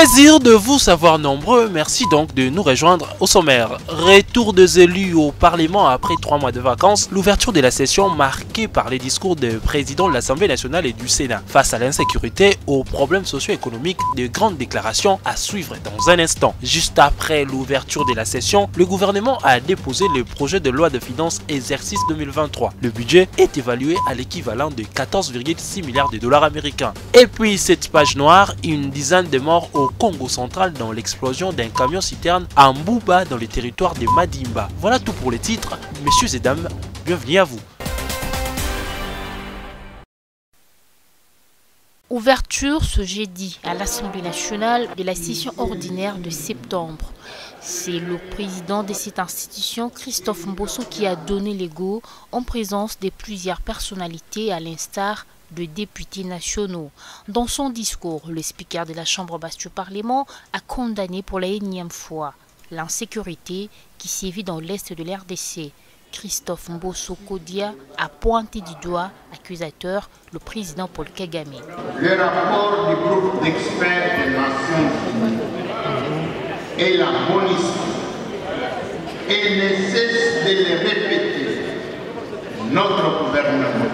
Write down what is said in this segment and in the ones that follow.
Plaisir de vous savoir nombreux, merci donc de nous rejoindre au sommaire. Retour des élus au Parlement après 3 mois de vacances, l'ouverture de la session marquée par les discours des présidents de l'Assemblée nationale et du Sénat. Face à l'insécurité, aux problèmes socio-économiques, de grandes déclarations à suivre dans un instant. Juste après l'ouverture de la session, le gouvernement a déposé le projet de loi de finances exercice 2023. Le budget est évalué à l'équivalent de 14,6 milliards de dollars américains. Et puis cette page noire, une dizaine de morts au Congo central dans l'explosion d'un camion-citerne à Mbouba dans le territoire de Madimba. Voilà tout pour les titres. Messieurs et dames, bienvenue à vous. Ouverture ce jeudi à l'Assemblée nationale de la session ordinaire de septembre. C'est le président de cette institution, Christophe Mbosso, qui a donné les go en présence de plusieurs personnalités à l'instar de députés nationaux. Dans son discours, le speaker de la Chambre basse du Parlement a condamné pour la énième fois l'insécurité qui sévit dans l'est de l'RDC. Christophe Mbosso Kodia a pointé du doigt accusateur le président Paul Kagame. Le rapport du groupe d'experts des Nations Unies est la bonne histoire et ne cesse de le répéter. Notre gouvernement,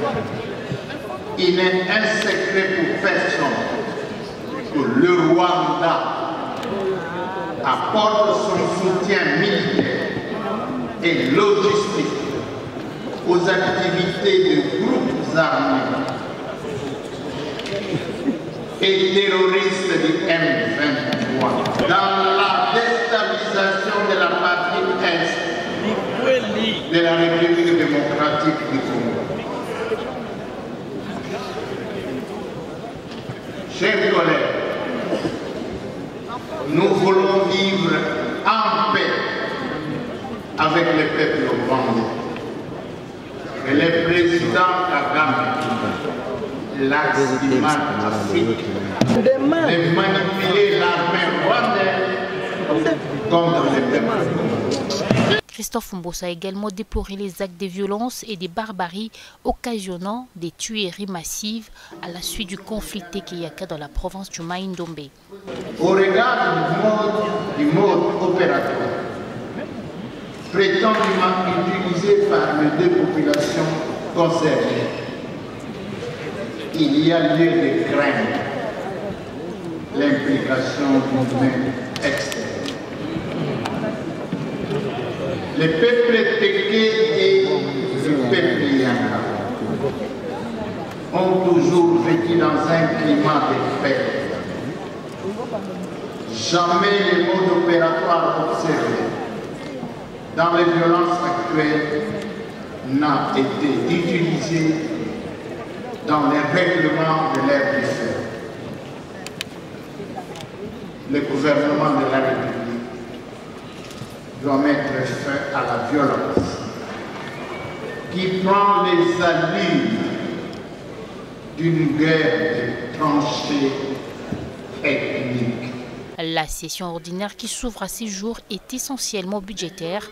il n'est un secret pour personne que le Rwanda apporte son soutien militaire et logistique aux activités de groupes armés et terroristes du M23 dans la déstabilisation de la partie est de la République démocratique du Congo. Chers collègues, nous voulons vivre en paix avec le peuple rwandais. Et le président Kagame, l'axe du mal africain, de manipuler l'armée rwandaise contre le peuple. Christophe Mbosso a également déploré les actes de violence et de barbarie occasionnant des tueries massives à la suite du conflit Tekeyaka dans la province du Mai-Ndombe. Au regard du mode opératoire prétendument utilisé par les deux populations concernées, il y a lieu de craindre l'implication d'une main externe. Le peuple Téké et le peuple Yanga ont toujours vécu dans un climat de paix. Jamais le mode opératoire observé dans les violences actuelles n'a été utilisé dans les règlements de l'ère du feu. Le gouvernement de la République doit mettre fin à la violence qui prend les allures d'une guerre de tranchées ethniques. La session ordinaire qui s'ouvre à ces jours est essentiellement budgétaire.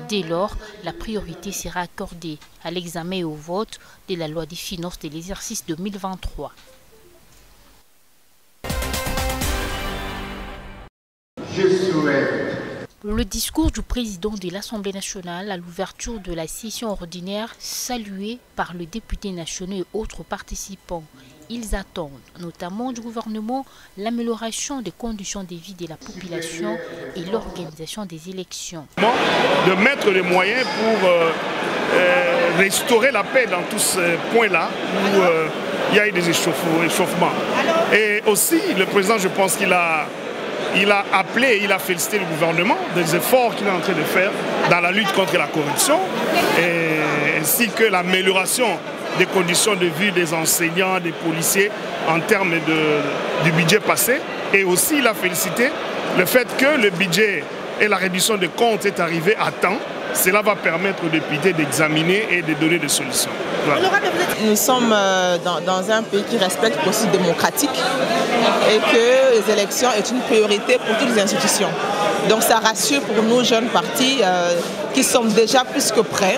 Dès lors, la priorité sera accordée à l'examen et au vote de la loi des finances de l'exercice 2023. Je souhaite. Le discours du président de l'Assemblée nationale à l'ouverture de la session ordinaire, salué par le député national et autres participants. Ils attendent, notamment du gouvernement, l'amélioration des conditions de vie de la population et l'organisation des élections. De mettre les moyens pour restaurer la paix dans tous ces points-là où il y a eu des échauffements. Et aussi, le président, je pense qu'il a appelé et il a félicité le gouvernement des efforts qu'il est en train de faire dans la lutte contre la corruption ainsi que l'amélioration des conditions de vie des enseignants, des policiers en termes du budget passé. Et aussi il a félicité le fait que le budget et la réduction des comptes est arrivé à temps. Cela va permettre aux députés d'examiner et de donner des solutions. Voilà. Nous sommes dans un pays qui respecte le processus démocratique et que les élections sont une priorité pour toutes les institutions. Donc ça rassure pour nous, jeunes partis, qui sommes déjà plus que prêts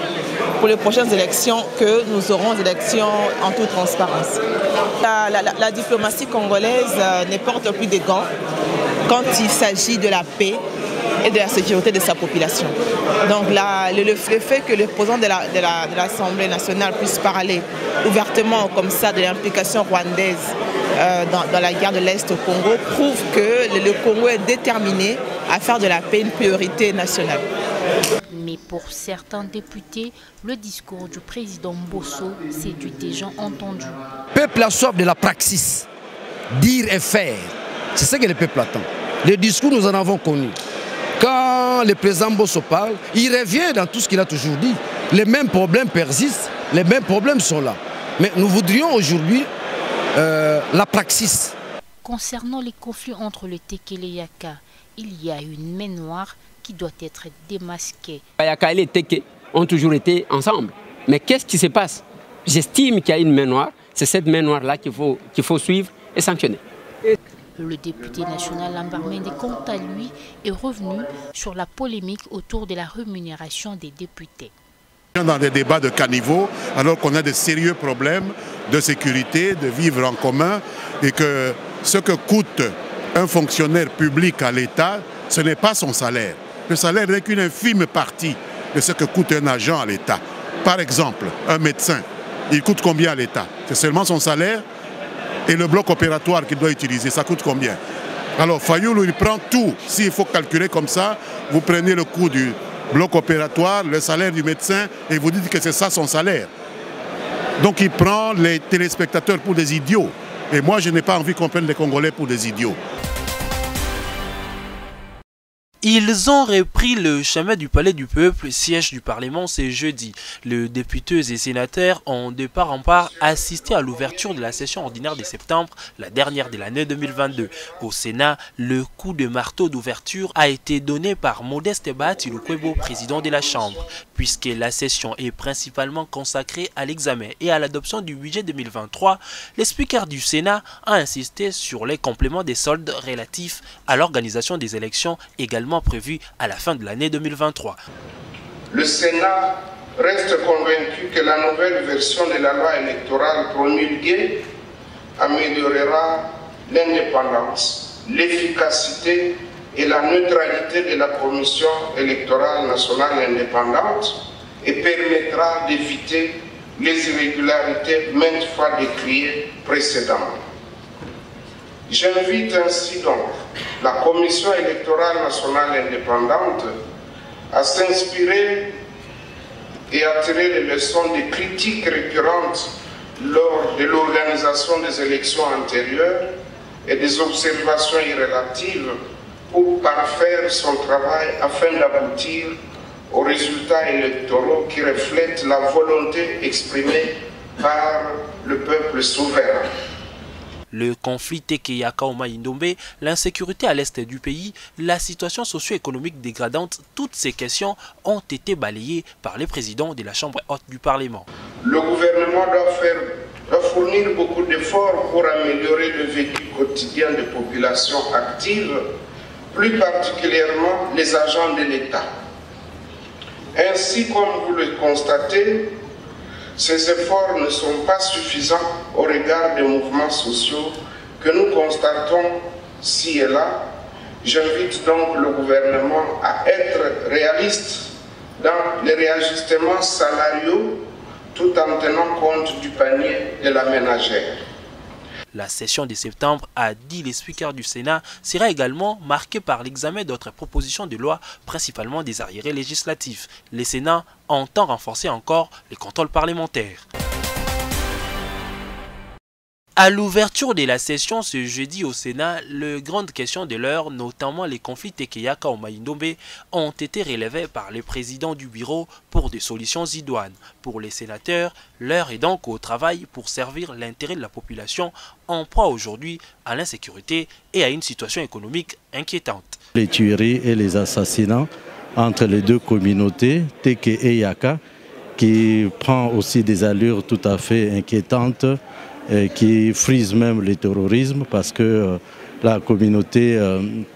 pour les prochaines élections, que nous aurons des élections en toute transparence. La diplomatie congolaise ne porte plus des gants. quand il s'agit de la paix et de la sécurité de sa population. Donc le fait que le président de l'Assemblée nationale puisse parler ouvertement comme ça de l'implication rwandaise dans la guerre de l'Est au Congo prouve que le Congo est déterminé à faire de la paix une priorité nationale. Mais pour certains députés, le discours du président Mbosso séduit des gens entendus. Le peuple a soif de la praxis, dire et faire. C'est ce que le peuple attend. Le discours, nous en avons connu. Quand le président Mbosso parle, il revient dans tout ce qu'il a toujours dit. Les mêmes problèmes persistent, les mêmes problèmes sont là. Mais nous voudrions aujourd'hui la praxis. Concernant les conflits entre le Tekele et Yaka, il y a une main noire qui doit être démasquée. Yaka et le Teke ont toujours été ensemble. Mais qu'est-ce qui se passe? J'estime qu'il y a une main noire. C'est cette main noire-là qu'il faut suivre et sanctionner. Le député national Lambar Mende, quant à lui, est revenu sur la polémique autour de la rémunération des députés. Dans des débats de caniveau, alors qu'on a de sérieux problèmes de sécurité, de vivre en commun, et que ce que coûte un fonctionnaire public à l'État, ce n'est pas son salaire. Le salaire n'est qu'une infime partie de ce que coûte un agent à l'État. Par exemple, un médecin, il coûte combien à l'État? C'est seulement son salaire et le bloc opératoire qu'il doit utiliser, ça coûte combien? Alors Fayoulou, il prend tout. S'il faut calculer comme ça, vous prenez le coût du bloc opératoire, le salaire du médecin, et vous dites que c'est ça son salaire. Donc il prend les téléspectateurs pour des idiots. Et moi, je n'ai pas envie qu'on prenne les Congolais pour des idiots. Ils ont repris le chemin du Palais du Peuple, siège du Parlement, ce jeudi. Les députés et sénateurs ont de part en part assisté à l'ouverture de la session ordinaire de septembre, la dernière de l'année 2022. Au Sénat, le coup de marteau d'ouverture a été donné par Modeste Bahati Lukwebo, président de la Chambre. Puisque la session est principalement consacrée à l'examen et à l'adoption du budget 2023, le speaker du Sénat a insisté sur les compléments des soldes relatifs à l'organisation des élections également prévu à la fin de l'année 2023. Le Sénat reste convaincu que la nouvelle version de la loi électorale promulguée améliorera l'indépendance, l'efficacité et la neutralité de la Commission électorale nationale indépendante et permettra d'éviter les irrégularités maintes fois décriées précédemment. J'invite ainsi donc la Commission électorale nationale indépendante à s'inspirer et à tirer les leçons des critiques récurrentes lors de l'organisation des élections antérieures et des observations irrélatives pour parfaire son travail afin d'aboutir aux résultats électoraux qui reflètent la volonté exprimée par le peuple souverain. Le conflit Teke-Yaka-Oma-Indombe, l'insécurité à l'est du pays, la situation socio-économique dégradante, toutes ces questions ont été balayées par les présidents de la Chambre haute du Parlement. Le gouvernement doit fournir beaucoup d'efforts pour améliorer le vécu quotidien des populations actives, plus particulièrement les agents de l'État. Ainsi, comme vous le constatez, ces efforts ne sont pas suffisants au regard des mouvements sociaux que nous constatons ci et là. J'invite donc le gouvernement à être réaliste dans les réajustements salariaux tout en tenant compte du panier de la ménagère. La session de septembre, a dit les speakers du Sénat, sera également marquée par l'examen d'autres propositions de loi, principalement des arriérés législatifs. Le Sénat entend renforcer encore les contrôles parlementaires. À l'ouverture de la session ce jeudi au Sénat, les grandes questions de l'heure, notamment les conflits Teke-Yaka-Oma-Indombe, ont été relevées par le président du bureau pour des solutions idoines. Pour les sénateurs, l'heure est donc au travail pour servir l'intérêt de la population en proie aujourd'hui à l'insécurité et à une situation économique inquiétante. Les tueries et les assassinats entre les deux communautés, Teke et Yaka, qui prend aussi des allures tout à fait inquiétantes, qui frise même le terrorisme parce que la communauté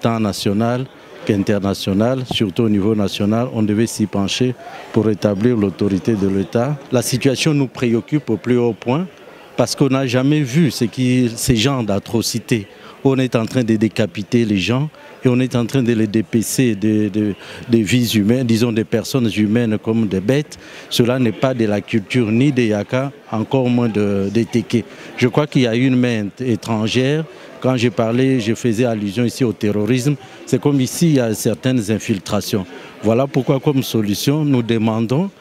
tant nationale qu'internationale, surtout au niveau national, on devait s'y pencher pour rétablir l'autorité de l'État. La situation nous préoccupe au plus haut point parce qu'on n'a jamais vu ces genres d'atrocités on est en train de décapiter les gens et on est en train de les dépecer des vies humaines, disons des personnes humaines comme des bêtes. Cela n'est pas de la culture ni des Yaka, encore moins des Téké. Je crois qu'il y a une main étrangère. Quand je parlais, je faisais allusion ici au terrorisme. C'est comme ici, il y a certaines infiltrations. Voilà pourquoi, comme solution, nous demandons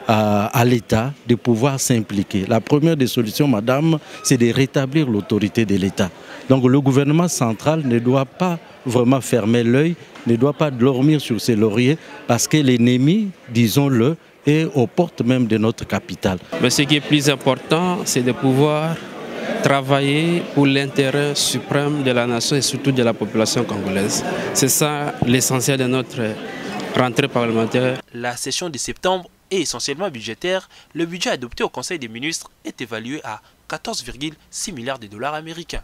à l'État de pouvoir s'impliquer. La première des solutions, madame, c'est de rétablir l'autorité de l'État. Donc le gouvernement central ne doit pas vraiment fermer l'œil, ne doit pas dormir sur ses lauriers, parce que l'ennemi, disons-le, est aux portes même de notre capitale. Mais ce qui est plus important, c'est de pouvoir travailler pour l'intérêt suprême de la nation et surtout de la population congolaise. C'est ça l'essentiel de notre rentrée parlementaire. La session de septembre est essentiellement budgétaire. Le budget adopté au Conseil des ministres est évalué à 14,6 milliards de dollars américains.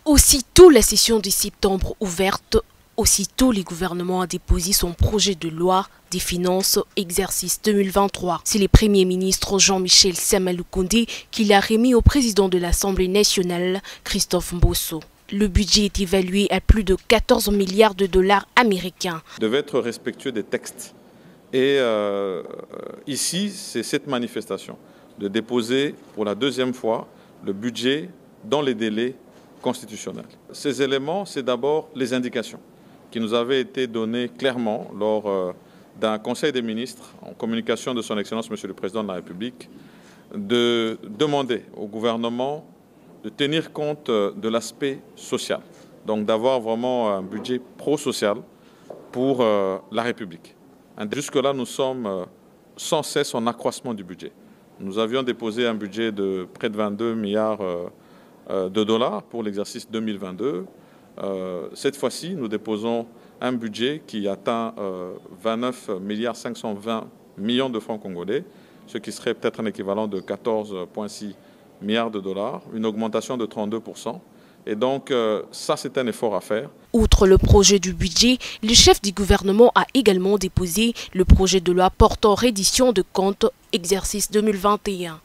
Aussitôt la session de septembre ouverte, aussitôt le gouvernement a déposé son projet de loi des finances exercice 2023. C'est le Premier ministre Jean-Michel Sama-Lukonde qui l'a remis au président de l'Assemblée nationale, Christophe Mbosso. Le budget est évalué à plus de 14 milliards de dollars américains. Il devait être respectueux des textes. Et ici, c'est cette manifestation de déposer pour la deuxième fois le budget dans les délais constitutionnels. Ces éléments, c'est d'abord les indications qui nous avaient été données clairement lors d'un Conseil des ministres en communication de son Excellence, Monsieur le Président de la République, de demander au gouvernement de tenir compte de l'aspect social, donc d'avoir vraiment un budget pro-social pour la République. Jusque-là, nous sommes sans cesse en accroissement du budget. Nous avions déposé un budget de près de 22 milliards de dollars pour l'exercice 2022. Cette fois-ci, nous déposons un budget qui atteint 29 milliards 520 millions de francs congolais, ce qui serait peut-être un équivalent de 14,6 milliards de dollars, une augmentation de 32%. Et donc, ça, c'est un effort à faire. Outre le projet du budget, le chef du gouvernement a également déposé le projet de loi portant reddition de comptes exercice 2021.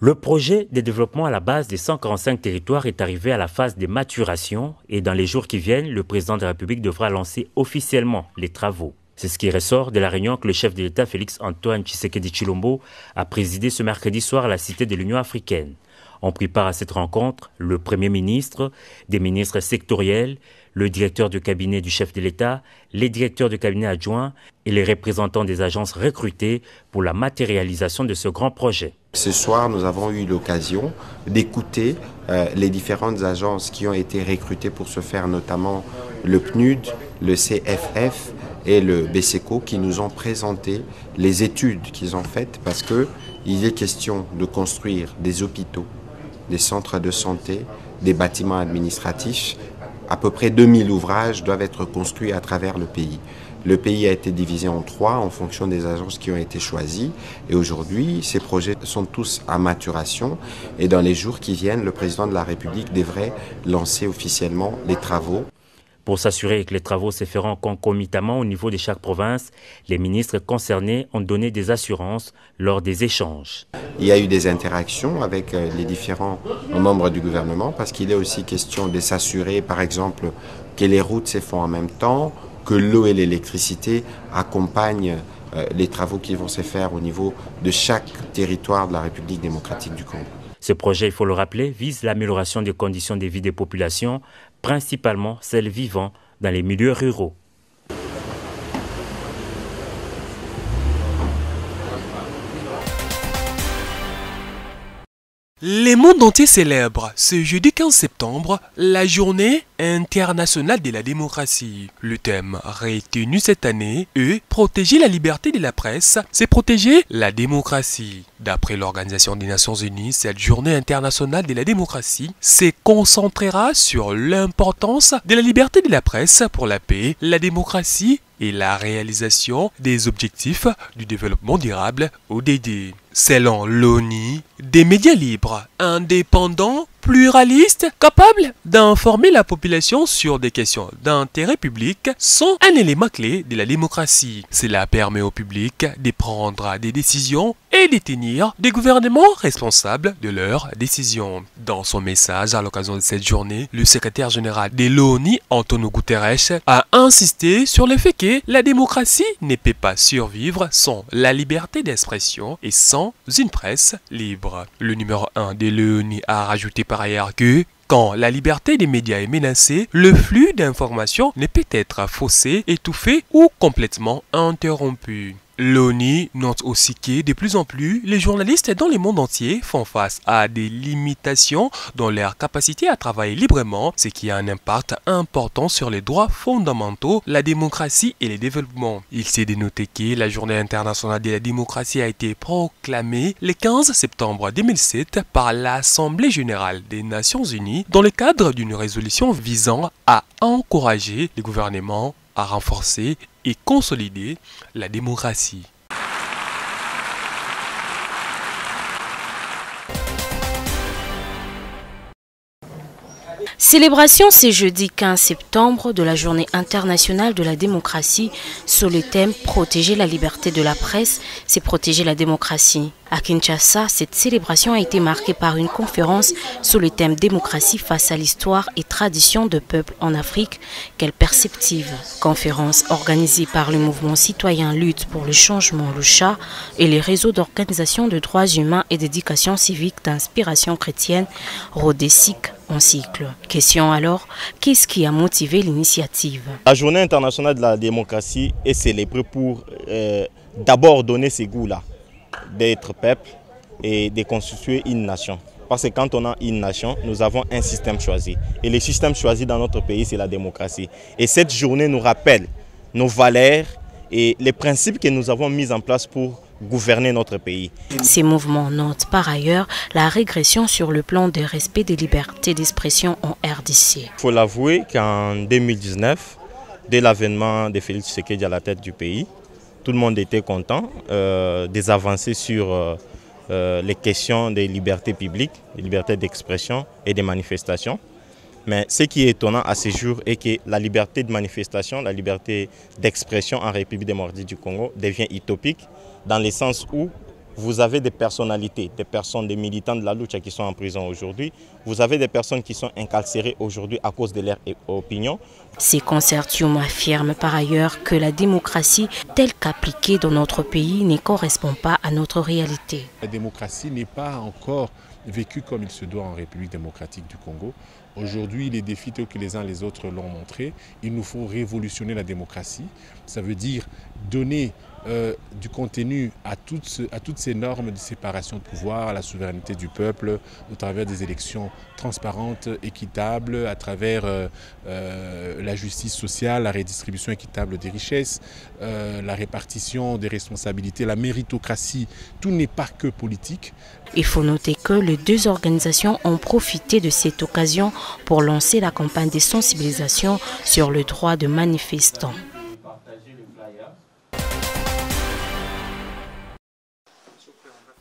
Le projet de développement à la base des 145 territoires est arrivé à la phase de maturation et dans les jours qui viennent, le président de la République devra lancer officiellement les travaux. C'est ce qui ressort de la réunion que le chef de l'État Félix-Antoine Tshisekedi Tshilombo a présidé ce mercredi soir à la Cité de l'Union africaine. On prit part à cette rencontre le Premier ministre, des ministres sectoriels, le directeur de cabinet du chef de l'État, les directeurs de cabinet adjoints et les représentants des agences recrutées pour la matérialisation de ce grand projet. Ce soir, nous avons eu l'occasion d'écouter les différentes agences qui ont été recrutées pour ce faire, notamment le PNUD, le CFF et le BSECO, qui nous ont présenté les études qu'ils ont faites parce qu'il est question de construire des hôpitaux, des centres de santé, des bâtiments administratifs. À peu près 2000 ouvrages doivent être construits à travers le pays. Le pays a été divisé en 3 en fonction des agences qui ont été choisies. Et aujourd'hui, ces projets sont tous à maturation. Et dans les jours qui viennent, le président de la République devrait lancer officiellement les travaux. Pour s'assurer que les travaux se feront concomitamment au niveau de chaque province, les ministres concernés ont donné des assurances lors des échanges. Il y a eu des interactions avec les différents membres du gouvernement parce qu'il est aussi question de s'assurer, par exemple, que les routes se font en même temps, que l'eau et l'électricité accompagnent les travaux qui vont se faire au niveau de chaque territoire de la République démocratique du Congo. Ce projet, il faut le rappeler, vise l'amélioration des conditions de vie des populations, principalement celles vivant dans les milieux ruraux. Le monde entier célèbre ce jeudi 15 septembre la journée internationale de la démocratie. Le thème retenu cette année est « Protéger la liberté de la presse, c'est protéger la démocratie ». D'après l'Organisation des Nations Unies, cette journée internationale de la démocratie se concentrera sur l'importance de la liberté de la presse pour la paix, la démocratie et la réalisation des objectifs du développement durable ODD. Selon l'ONU, des médias libres, indépendants, pluralistes, capables d'informer la population sur des questions d'intérêt public sont un élément clé de la démocratie. Cela permet au public de prendre des décisions et de tenir des gouvernements responsables de leurs décisions. Dans son message à l'occasion de cette journée, le secrétaire général de l'ONU, Antonio Guterres, a insisté sur le fait que la démocratie ne peut pas survivre sans la liberté d'expression et sans une presse libre. Le numéro 1 de l'ONU a rajouté par ailleurs que quand la liberté des médias est menacée, le flux d'informations ne peut être faussé, étouffé ou complètement interrompu. L'ONU note aussi que de plus en plus, les journalistes dans le monde entier font face à des limitations dans leur capacité à travailler librement, ce qui a un impact important sur les droits fondamentaux, la démocratie et le développement. Il s'est dénoté que la Journée internationale de la démocratie a été proclamée le 15 septembre 2007 par l'Assemblée générale des Nations unies dans le cadre d'une résolution visant à encourager les gouvernements à renforcer et consolider la démocratie. Célébration ce jeudi 15 septembre de la Journée internationale de la démocratie sous le thème « Protéger la liberté de la presse, c'est protéger la démocratie ». À Kinshasa, cette célébration a été marquée par une conférence sous le thème « Démocratie face à l'histoire et tradition de peuples en Afrique, quelle perspective ?» Conférence organisée par le mouvement citoyen Lutte pour le changement Lucha et les réseaux d'organisation de droits humains et d'éducation civique d'inspiration chrétienne Rodesic en cycle. Question alors, qu'est-ce qui a motivé l'initiative? La Journée internationale de la démocratie est célébrée pour d'abord donner ce goût-là d'être peuple et de constituer une nation. Parce que quand on a une nation, nous avons un système choisi. Et le système choisi dans notre pays, c'est la démocratie. Et cette journée nous rappelle nos valeurs et les principes que nous avons mis en place pour gouverner notre pays. Ces mouvements notent par ailleurs la régression sur le plan de respect des libertés d'expression en RDC. Il faut l'avouer qu'en 2019, dès l'avènement de Félix Tshisekedi à la tête du pays, tout le monde était content des avancées sur les questions des libertés publiques, des libertés d'expression et des manifestations. Mais ce qui est étonnant à ce jour est que la liberté de manifestation, la liberté d'expression en République démocratique du Congo devient utopique dans le sens où vous avez des personnalités, des personnes, des militants de la lutte qui sont en prison aujourd'hui. Vous avez des personnes qui sont incarcérées aujourd'hui à cause de leur opinion. Ces consortiums affirment par ailleurs que la démocratie telle qu'appliquée dans notre pays ne correspond pas à notre réalité. La démocratie n'est pas encore vécue comme il se doit en République démocratique du Congo. Aujourd'hui, les défis tels que les uns les autres l'ont montré, il nous faut révolutionner la démocratie. Ça veut dire donner du contenu à toutes ces normes de séparation de pouvoir, à la souveraineté du peuple, au travers des élections transparentes, équitables, à travers la justice sociale, la redistribution équitable des richesses, la répartition des responsabilités, la méritocratie. Tout n'est pas que politique. Il faut noter que les deux organisations ont profité de cette occasion pour lancer la campagne de sensibilisation sur le droit de manifestants.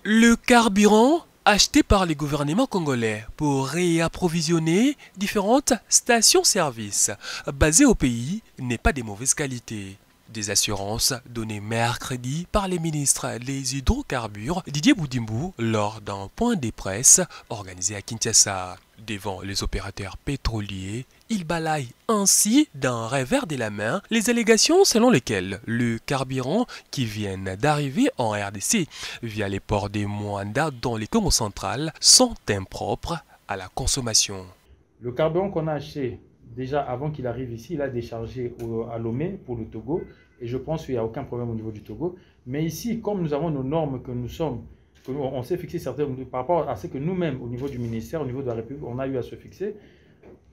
Le carburant acheté par les gouvernements congolais pour réapprovisionner différentes stations-service basées au pays n'est pas de mauvaise qualité. Des assurances données mercredi par les ministres des hydrocarbures Didier Boudimbu lors d'un point de presse organisé à Kinshasa. Devant les opérateurs pétroliers, il balaye ainsi d'un revers de la main les allégations selon lesquelles le carburant qui vient d'arriver en RDC via les ports des Mwanda dans les Congo centrales sont impropres à la consommation. Le carburant qu'on a acheté déjà avant qu'il arrive ici, il a déchargé à Lomé pour le Togo et je pense qu'il n'y a aucun problème au niveau du Togo. Mais ici, comme nous avons nos normes que nous sommes, on s'est fixé certaines par rapport à ce que nous-mêmes, au niveau du ministère, au niveau de la République, on a eu à se fixer,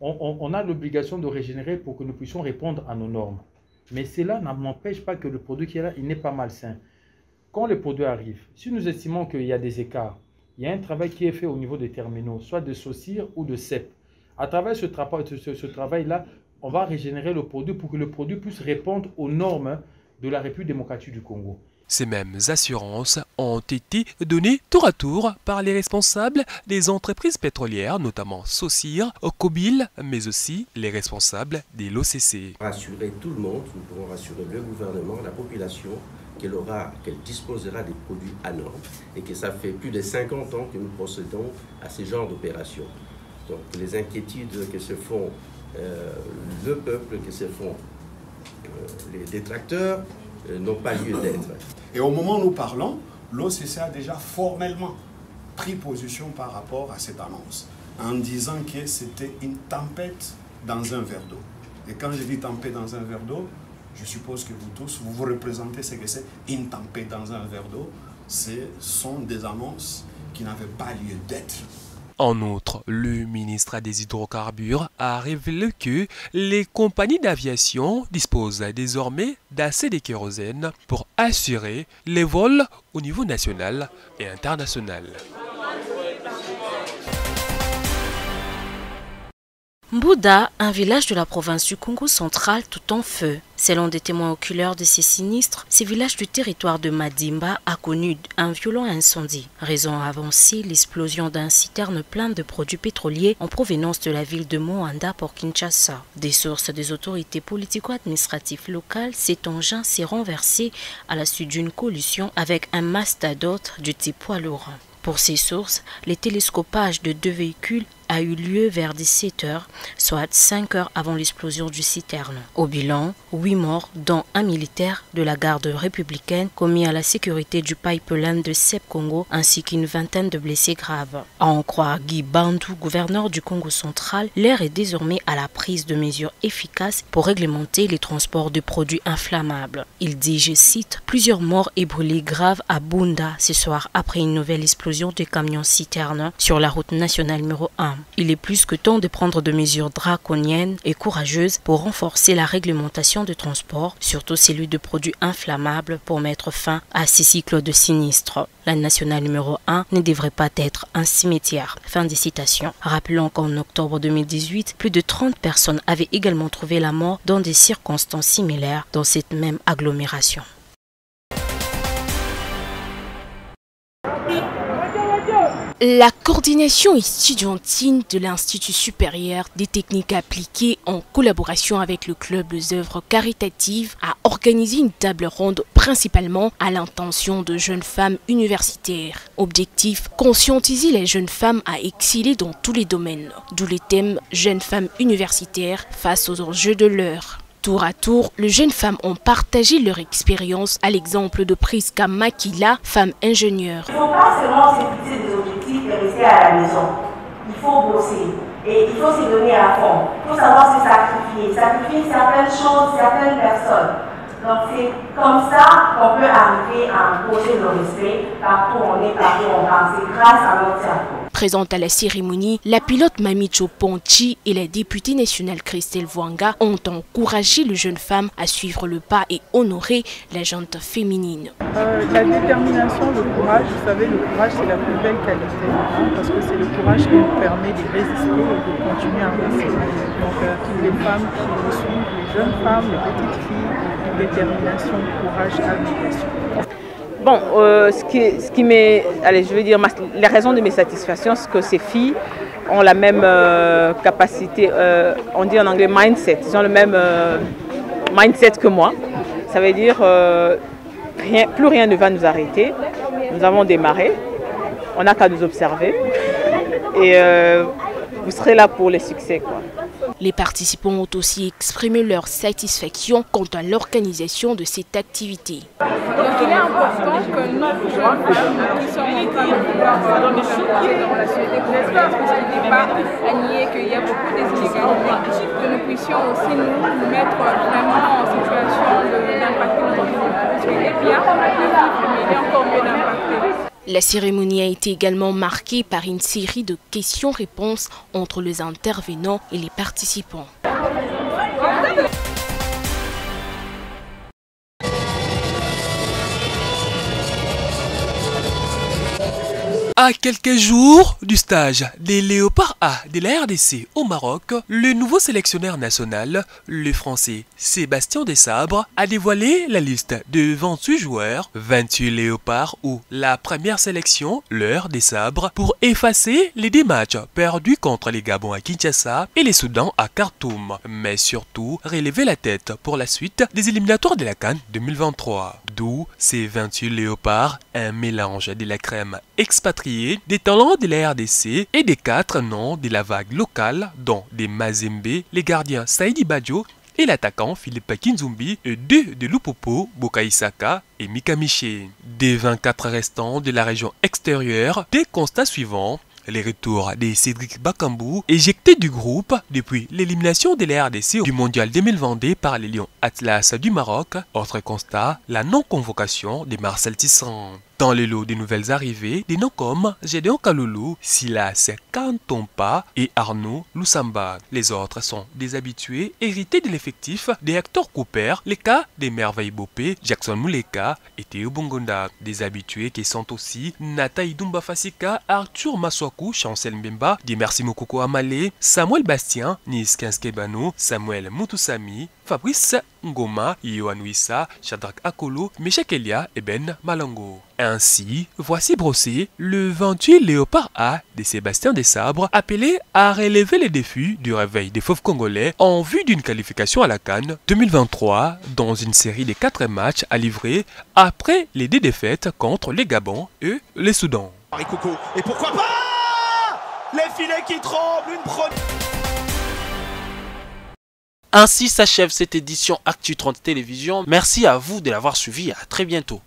on a l'obligation de régénérer pour que nous puissions répondre à nos normes. Mais cela n'empêche pas que le produit qui est là, il n'est pas malsain. Quand le produit arrive, si nous estimons qu'il y a des écarts, il y a un travail qui est fait au niveau des terminaux, soit de SOCIR ou de CEP. À travers ce travail-là, on va régénérer le produit pour que le produit puisse répondre aux normes de la République démocratique du Congo. Ces mêmes assurances ont été donnés tour à tour par les responsables des entreprises pétrolières, notamment Sossir, Okobil, mais aussi les responsables de l'OCC. Rassurer tout le monde, nous pourrons rassurer le gouvernement, la population, qu'elle disposera des produits à normes et que ça fait plus de 50 ans que nous procédons à ce genre d'opérations. Donc les inquiétudes que se font le peuple, que se font les détracteurs, n'ont pas lieu d'être. Et au moment où nous parlons, l'OCC a déjà formellement pris position par rapport à cette annonce, en disant que c'était une tempête dans un verre d'eau. Et quand je dis tempête dans un verre d'eau, je suppose que vous tous, vous représentez ce que c'est une tempête dans un verre d'eau. Ce sont des annonces qui n'avaient pas lieu d'être. En outre, le ministre des Hydrocarbures a révélé que les compagnies d'aviation disposent désormais d'assez de kérosène pour assurer les vols au niveau national et international. Mbouda, un village de la province du Congo central tout en feu. Selon des témoins oculaires de ces sinistres, ce village du territoire de Madimba a connu un violent incendie. Raison avancée, l'explosion d'un citerne plein de produits pétroliers en provenance de la ville de Moanda pour Kinshasa. Des sources des autorités politico-administratives locales, cet engin s'est renversé à la suite d'une collision avec un mastodonte du type poids lourd. Pour ces sources, le télescopage de 2 véhicules a eu lieu vers 17 h, soit 5 heures avant l'explosion du citerne. Au bilan, 8 morts, dont un militaire de la garde républicaine commis à la sécurité du pipeline de Sep Congo, ainsi qu'une vingtaine de blessés graves. À en croire Guy Bandou, gouverneur du Congo central, l'heure est désormais à la prise de mesures efficaces pour réglementer les transports de produits inflammables. Il dit, je cite, « Plusieurs morts et brûlés graves à Bunda ce soir après une nouvelle explosion de camions citernes sur la route nationale numéro 1. Il est plus que temps de prendre des mesures draconiennes et courageuses pour renforcer la réglementation de transport, surtout celui de produits inflammables, pour mettre fin à ces cycles de sinistres. La nationale numéro 1 ne devrait pas être un cimetière. » Fin de citation. Rappelons qu'en octobre 2018, plus de 30 personnes avaient également trouvé la mort dans des circonstances similaires dans cette même agglomération. La coordination estudiantine de l'Institut supérieur des techniques appliquées, en collaboration avec le club des œuvres caritatives, a organisé une table ronde principalement à l'intention de jeunes femmes universitaires. Objectif, conscientiser les jeunes femmes à exceller dans tous les domaines, d'où le thème « Jeunes femmes universitaires face aux enjeux de l'heure ». Tour à tour, les jeunes femmes ont partagé leur expérience à l'exemple de Priska Makila, femme ingénieure. Il ne faut pas seulement se fixer des objectifs et rester à la maison. Il faut bosser et il faut se donner à fond. Il faut savoir se sacrifier certaines choses, certaines personnes. Donc c'est comme ça qu'on peut arriver à imposer le respect partout où on est, partout où on passe. C'est grâce à notre cerveau. Présente à la cérémonie, la pilote Mamicho Ponchi et la députée nationale Christelle Vwanga ont encouragé les jeunes femmes à suivre le pas et honorer la gente féminine. La détermination, le courage, vous savez, le courage c'est la plus belle qualité, hein, parce que c'est le courage qui nous permet de résister et de continuer à avancer. Donc toutes les femmes qui nous suivent, les jeunes femmes, les petites filles, détermination, courage, abnégation. Bon, ce qui m'est, allez, je veux dire, les raisons de mes satisfactions, c'est que ces filles ont la même capacité, on dit en anglais mindset, ils ont le même mindset que moi. Ça veut dire plus rien ne va nous arrêter. Nous avons démarré, on n'a qu'à nous observer et vous serez là pour les succès, quoi. Les participants ont aussi exprimé leur satisfaction quant à l'organisation de cette activité. Donc il est important que nous, jeunes femmes, qui sommes en train de dans des chantiers dans la société congolaise, parce qu'il n'est pas à nier qu'il y a beaucoup d'inégalités, que nous puissions aussi nous mettre vraiment en situation d'impacter notre communauté. Parce qu'il est bien, mais il est encore mieux d'impacter. La cérémonie a été également marquée par une série de questions-réponses entre les intervenants et les participants. À quelques jours du stage des Léopards A de la RDC au Maroc, le nouveau sélectionneur national, le français Sébastien Desabre, a dévoilé la liste de 28 joueurs, 28 Léopards ou la première sélection, l'heure des sabres, pour effacer les 10 matchs perdus contre les Gabons à Kinshasa et les Soudans à Khartoum, mais surtout relever la tête pour la suite des éliminatoires de la CAN 2023. D'où ces 28 Léopards, un mélange de la crème expatriée, des talents de la RDC et des 4 noms de la vague locale, dont des Mazembe, les gardiens Saïdi Badjo et l'attaquant Philippe Kinzumbi et 2 de Lupopo, Bokaï Saka et Mika Miché. Des 24 restants de la région extérieure, des constats suivants. Les retours de Cédric Bakambu, éjecté du groupe depuis l'élimination de la RDC du mondial 2022 par les Lions Atlas du Maroc. Autre constat, la non-convocation de Marcel Tisserand. Dans le lot des nouvelles arrivées, des noms comme Gédéon Kaloulou, Silas Kantompa et Arnaud Loussamba. Les autres sont des habitués hérités de l'effectif des Hector Cooper, les cas des Merveilles Bopé, Jackson Mouleka et Théo Bongonda. Des habitués qui sont aussi Nata Idumba Fasika, Arthur Maswaku, Chancel Mbemba, Dimersi Mokoko Amale, Samuel Bastien, Nis Kinskebano, Samuel Mutusami, Fabrice Ngoma, Ioanouissa, Shadrach Akolo, Meshek Elia et Ben Malango. Ainsi, voici brossé le 28 Léopard A de Sébastien Desabre, appelé à relever les défis du réveil des fauves congolais en vue d'une qualification à la CAN 2023 dans une série de 4 matchs à livrer après les 2 défaites contre les Gabons et les Soudans. Et pourquoi pas les filets qui tremblent, une première... Ainsi s'achève cette édition Actu 30 Télévision. Merci à vous de l'avoir suivi. À très bientôt.